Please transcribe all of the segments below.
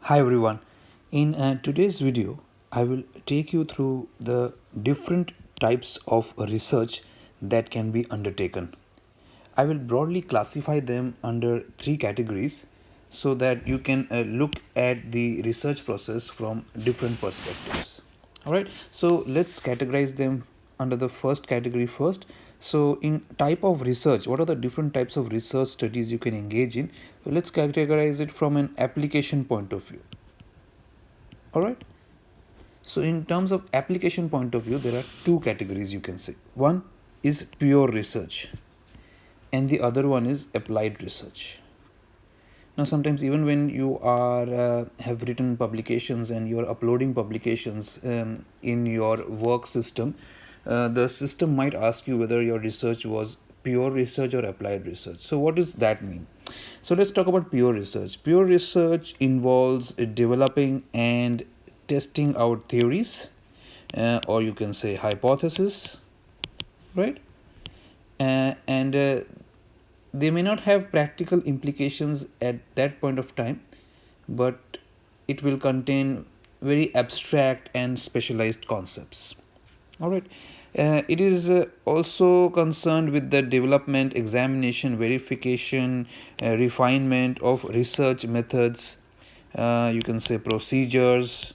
Hi everyone. In today's video, I will take you through the different types of research that can be undertaken. I will broadly classify them under three categories so that you can look at the research process from different perspectives. Alright, so let's categorize them under the first category first. So in type of research, what are the different types of research studies you can engage in? So let's categorize it from an application point of view. Alright, so in terms of application point of view, there are two categories you can say. One is pure research and the other one is applied research. Now sometimes even when you are have written publications and you are uploading publications in your work system, the system might ask you whether your research was pure research or applied research. So what does that mean? So let's talk about pure research. Pure research involves developing and testing out theories, or you can say hypothesis, right? And they may not have practical implications at that point of time, but it will contain very abstract and specialized concepts. All right. It is also concerned with the development, examination, verification, refinement of research methods, you can say procedures,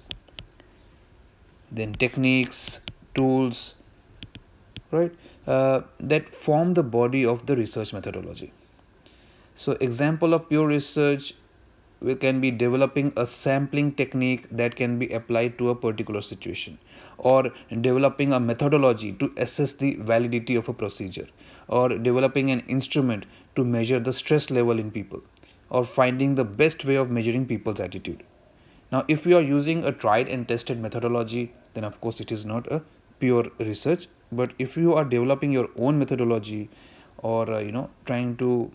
then techniques, tools, right, that form the body of the research methodology. So example of pure research can be developing a sampling technique that can be applied to a particular situation, or developing a methodology to assess the validity of a procedure, or developing an instrument to measure the stress level in people, or finding the best way of measuring people's attitude. Now, if you are using a tried and tested methodology, then of course it is not a pure research. But if you are developing your own methodology, or trying to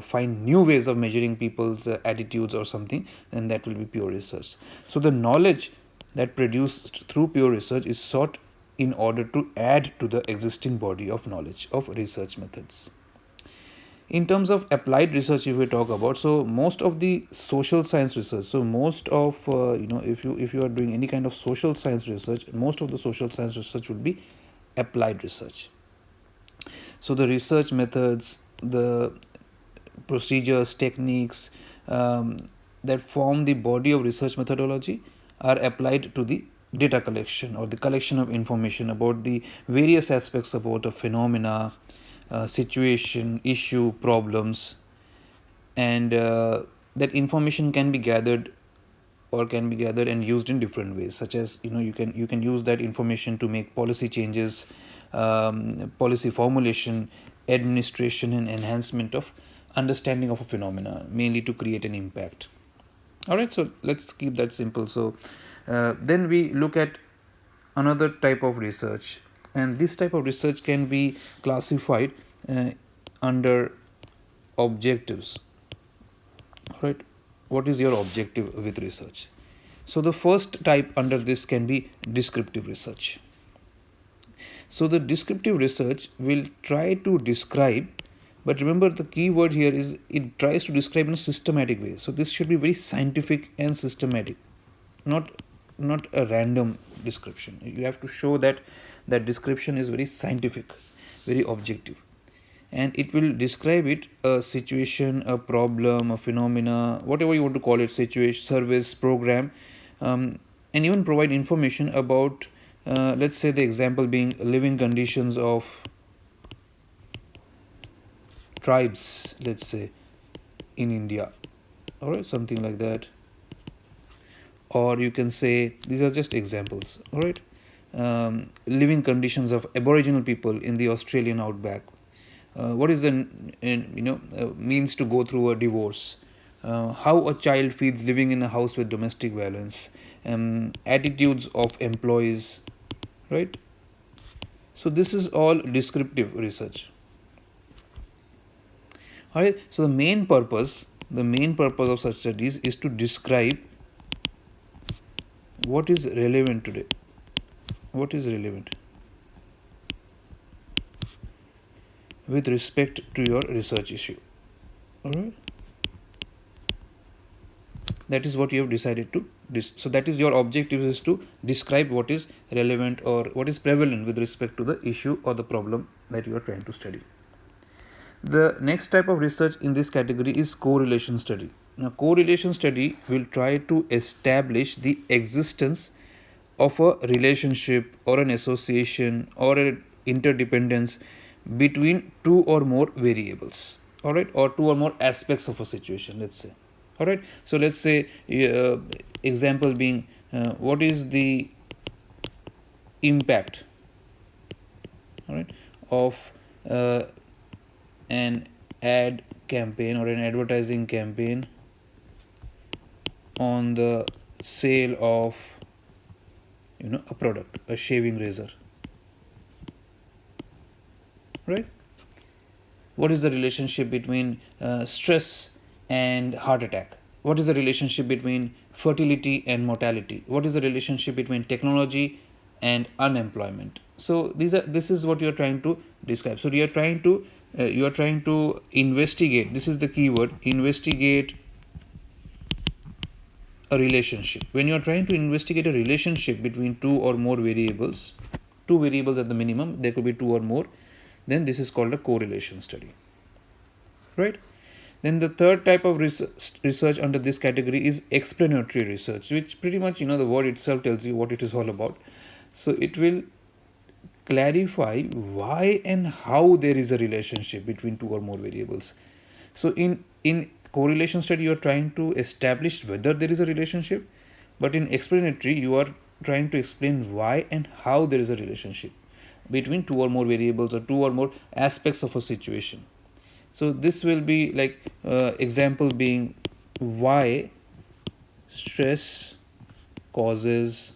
find new ways of measuring people's attitudes or something, then that will be pure research. So the knowledge that produced through pure research is sought in order to add to the existing body of knowledge of research methods. In terms of applied research, if we talk about, so most of the social science research, so most of if you are doing any kind of social science research, most of the social science research would be applied research. So the research methods, the procedures, techniques that form the body of research methodology are applied to the data collection or the collection of information about the various aspects about a phenomena, situation, issue, problems, and that information can be gathered and used in different ways, such as you can use that information to make policy changes, policy formulation, administration, and enhancement of understanding of a phenomena, mainly to create an impact. All right, so let's keep that simple. So then we look at another type of research, and this type of research can be classified under objectives. All right, what is your objective with research? So the first type under this can be descriptive research. So the descriptive research will try to describe, but remember the key word here is it tries to describe in a systematic way. So this should be very scientific and systematic, not a random description. You have to show that that description is very scientific, very objective, and it will describe it a situation, a problem, a phenomena, whatever you want to call it, situation, service, program, and even provide information about, let's say the example being living conditions of tribes, let's say in India, all right, something like that. Or you can say these are just examples, all right. Living conditions of Aboriginal people in the Australian outback. What is the means to go through a divorce? How a child feels living in a house with domestic violence, attitudes of employees, right? So this is all descriptive research. All right. So the main purpose of such studies is to describe what is relevant today. What is relevant with respect to your research issue. All right. That is what you have decided to so that is your objective, is to describe what is relevant or what is prevalent with respect to the issue or the problem that you are trying to study. The next type of research in this category is correlation study. Now, correlation study will try to establish the existence of a relationship or an association or an interdependence between two or more variables, all right, or two or more aspects of a situation, let's say. All right, so let's say example being what is the impact, all right, of uh, an ad campaign or an advertising campaign on the sale of a product, a shaving razor, right? What is the relationship between stress and heart attack? What is the relationship between fertility and mortality? What is the relationship between technology and unemployment? So this is what you are trying to describe. So you are trying to investigate. This is the keyword: investigate a relationship. When you are trying to investigate a relationship between two or more variables, two variables at the minimum, there could be two or more, then this is called a correlation study, right? Then the third type of research under this category is explanatory research, which pretty much, the word itself tells you what it is all about. So it will clarify why and how there is a relationship between two or more variables. So in correlation study, you are trying to establish whether there is a relationship, but in explanatory, you are trying to explain why and how there is a relationship between two or more variables or two or more aspects of a situation. So this will be like example being why stress causes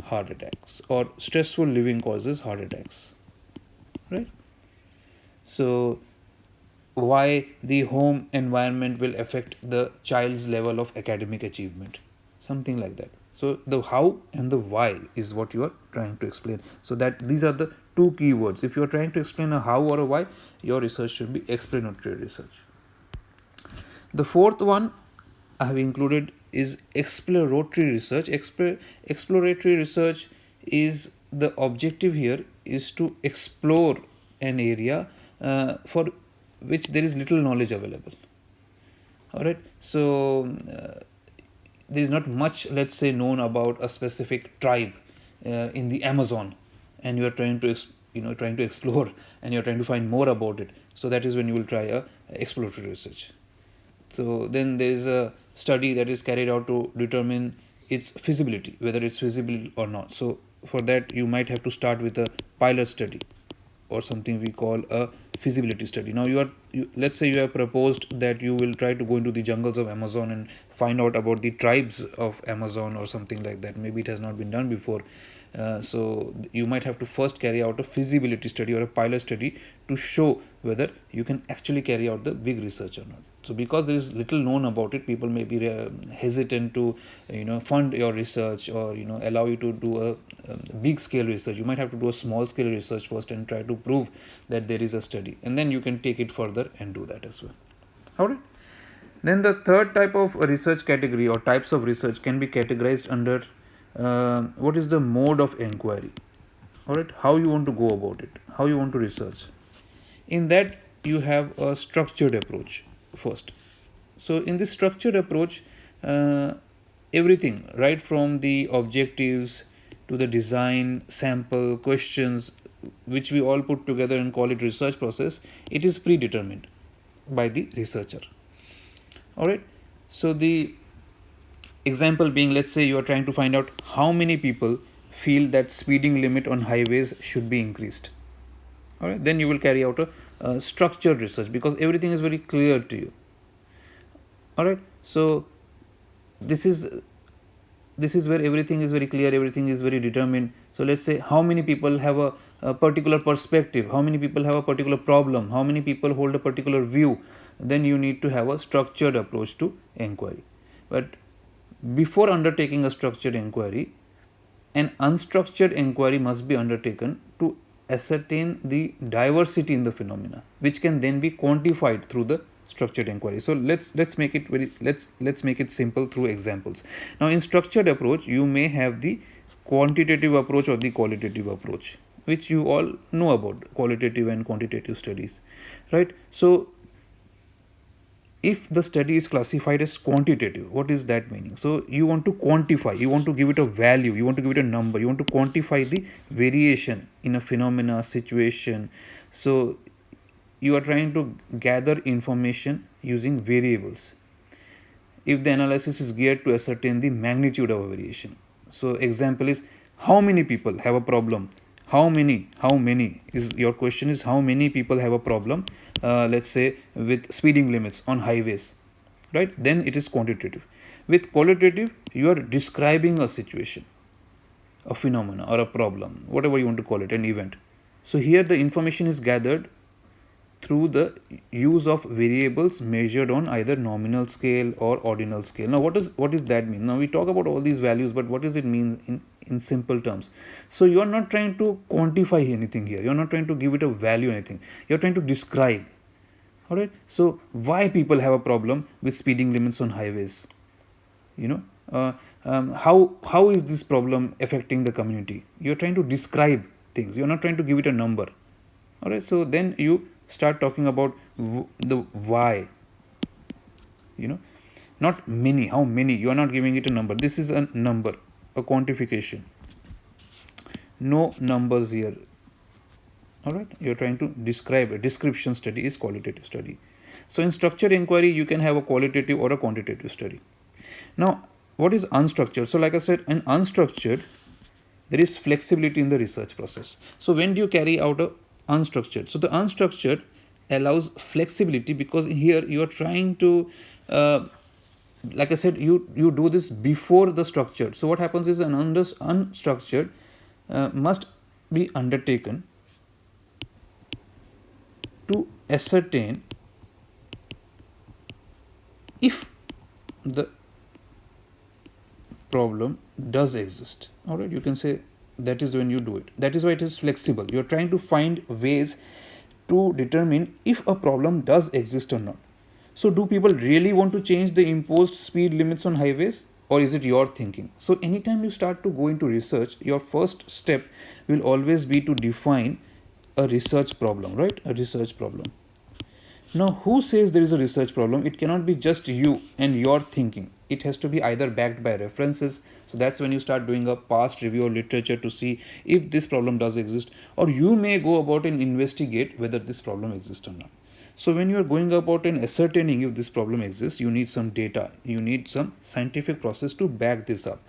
heart attacks or stressful living causes heart attacks, right? So why the home environment will affect the child's level of academic achievement, something like that. So the how and the why is what you are trying to explain. So that these are the two keywords. If you are trying to explain a how or a why, your research should be explanatory research. The fourth one I have included is exploratory research. Exploratory research is the objective here is to explore an area for which there is little knowledge available. All right, so there is not much, let's say, known about a specific tribe in the Amazon, and you are trying to trying to explore and you are trying to find more about it. So that is when you will try a exploratory research. So then there is a study that is carried out to determine its feasibility, whether it's feasible or not. So for that, you might have to start with a pilot study or something we call a feasibility study. Now let's say you have proposed that you will try to go into the jungles of Amazon and find out about the tribes of Amazon or something like that. Maybe it has not been done before. So you might have to first carry out a feasibility study or a pilot study to show whether you can actually carry out the big research or not. So because there is little known about it, people may be hesitant to fund your research or allow you to do a big scale research. You might have to do a small scale research first and try to prove that there is a study, and then you can take it further and do that as well. All right. Then the third type of research category or types of research can be categorized under what is the mode of inquiry. All right, how you want to go about it, how you want to research. In that, you have a structured approach first. So in this structured approach, everything right from the objectives to the design, sample, questions, which we all put together and call it research process, it is predetermined by the researcher. All right, so the example being, let's say you are trying to find out how many people feel that speeding limit on highways should be increased. All right, then you will carry out a structured research because everything is very clear to you. All right, so this is where everything is very clear, everything is very determined. So let's say how many people have a particular perspective, how many people have a particular problem, how many people hold a particular view. Then you need to have a structured approach to inquiry. But before undertaking a structured inquiry, an unstructured inquiry must be undertaken to ascertain the diversity in the phenomena, which can then be quantified through the structured inquiry. So let's make it let's make it simple through examples. Now in structured approach, you may have the quantitative approach or the qualitative approach, which you all know about, qualitative and quantitative studies, right? So if the study is classified as quantitative, what is that meaning? So you want to quantify, you want to give it a value, you want to give it a number, you want to quantify the variation in a phenomena, situation. So you are trying to gather information using variables. If the analysis is geared to ascertain the magnitude of a variation. So example is, how many people have a problem? How many is your question, is how many people have a problem, let's say with speeding limits on highways, right? Then it is quantitative. With qualitative, you are describing a situation, a phenomena or a problem, whatever you want to call it, an event. So here the information is gathered through the use of variables measured on either nominal scale or ordinal scale. Now what does that mean? Now we talk about all these values, but what does it mean in simple terms? So you are not trying to quantify anything here, you are not trying to give it a value or anything, you are trying to describe. All right, so why people have a problem with speeding limits on highways, you know, how is this problem affecting the community? You're trying to describe things, you're not trying to give it a number. All right, so then you start talking about the why, you know, not many, how many, you are not giving it a number, this is a number, a quantification, no numbers here. All right, you're trying to describe, a description study is qualitative study. So in structured inquiry, you can have a qualitative or a quantitative study. Now what is unstructured? So like I said, in unstructured, there is flexibility in the research process. So when do you carry out a unstructured? So the unstructured allows flexibility, because here you are trying to like I said, you do this before the structured. So what happens is, an unstructured must be undertaken to ascertain if the problem does exist. All right, you can say that is when you do it. That is why it is flexible. You're trying to find ways to determine if a problem does exist or not. So do people really want to change the imposed speed limits on highways, or is it your thinking? So anytime you start to go into research, your first step will always be to define a research problem, right? A research problem. Now, who says there is a research problem? It cannot be just you and your thinking. It has to be either backed by references. So that's when you start doing a past review of literature to see if this problem does exist, or you may go about and investigate whether this problem exists or not. So when you are going about and ascertaining if this problem exists, you need some data, you need some scientific process to back this up.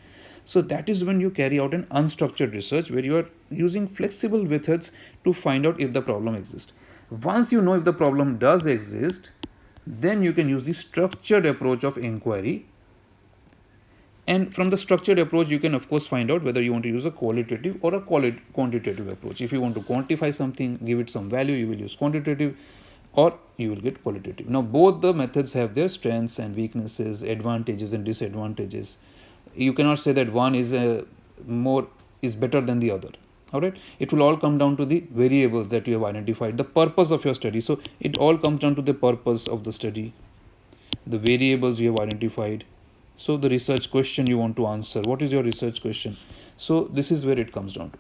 So that is when you carry out an unstructured research, where you are using flexible methods to find out if the problem exists. Once you know if the problem does exist, then you can use the structured approach of inquiry. And from the structured approach, you can of course find out whether you want to use a qualitative or a quantitative approach. If you want to quantify something, give it some value, you will use quantitative, or you will get qualitative. Now both the methods have their strengths and weaknesses, advantages and disadvantages. You cannot say that one is better than the other. All right, it will all come down to the variables that you have identified, the purpose of your study. So it all comes down to the purpose of the study, the variables you have identified. So the research question you want to answer, what is your research question? So this is where it comes down to.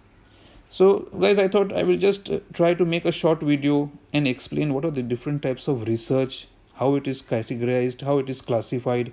So guys, I thought I will just try to make a short video and explain what are the different types of research, how it is categorized, how it is classified,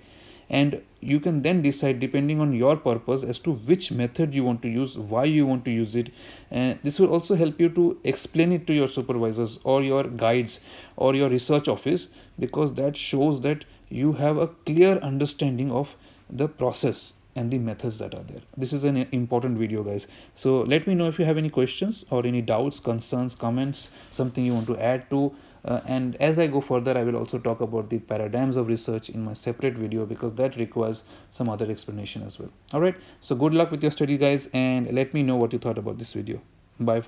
and you can then decide depending on your purpose as to which method you want to use, why you want to use it. And this will also help you to explain it to your supervisors or your guides or your research office, because that shows that you have a clear understanding of the process and the methods that are there. This is an important video, guys. So let me know if you have any questions or any doubts, concerns, comments, something you want to add to. And as I go further, I will also talk about the paradigms of research in my separate video, because that requires some other explanation as well. All right, so good luck with your study, guys, and let me know what you thought about this video. Bye.